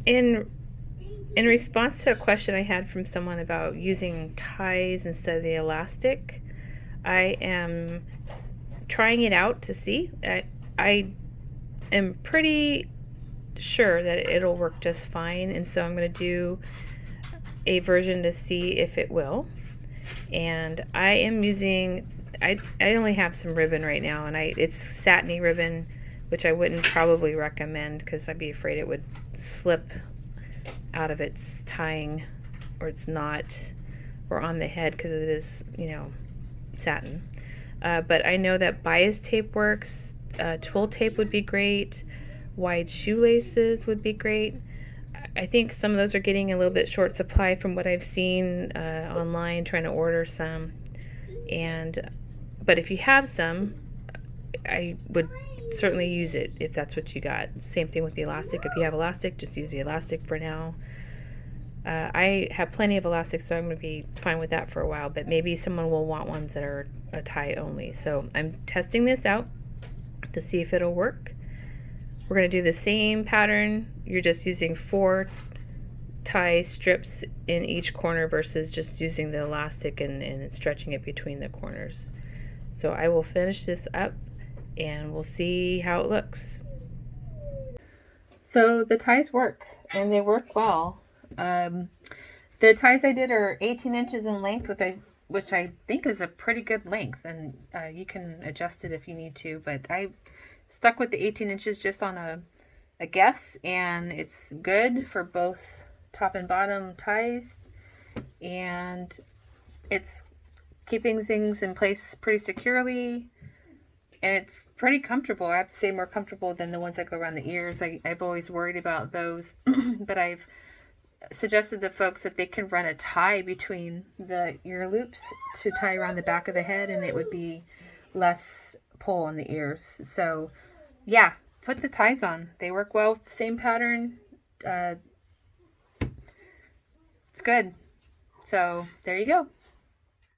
In in response to a question I had from someone about using ties instead of the elastic, I am trying it out to see. I am pretty sure that it'll work just fine, and so I'm going to do a version to see if it will. And I am using, I only have some ribbon right now, and it's satiny ribbon, which I wouldn't probably recommend because I'd be afraid it would slip out of its tying or its knot or on the head because it is, satin. But I know that bias tape works. Twill tape would be great. Wide shoelaces would be great. I think some of those are getting a little bit short supply from what I've seen online, trying to order some. But if you have some, I would certainly use it if that's what you got. Same thing with the elastic. If you have elastic, just use the elastic for now. I have plenty of elastic, so I'm going to be fine with that for a while, but maybe someone will want ones that are a tie only. So I'm testing this out to see if it'll work. We're going to do the same pattern. You're just using 4 tie strips in each corner versus just using the elastic and stretching it between the corners. So I will finish this up and we'll see how it looks. So the ties work, and they work well. The ties I did are 18 inches in length, which I think is a pretty good length, and you can adjust it if you need to, but I stuck with the 18 inches just on a guess, and it's good for both top and bottom ties, and it's keeping things in place pretty securely, and it's pretty comfortable. I have to say more comfortable than the ones that go around the ears. I've always worried about those, but I've suggested to folks that they can run a tie between the ear loops to tie around the back of the head, and it would be less pull on the ears. So yeah, put the ties on. They work well with the same pattern. It's good. So there you go.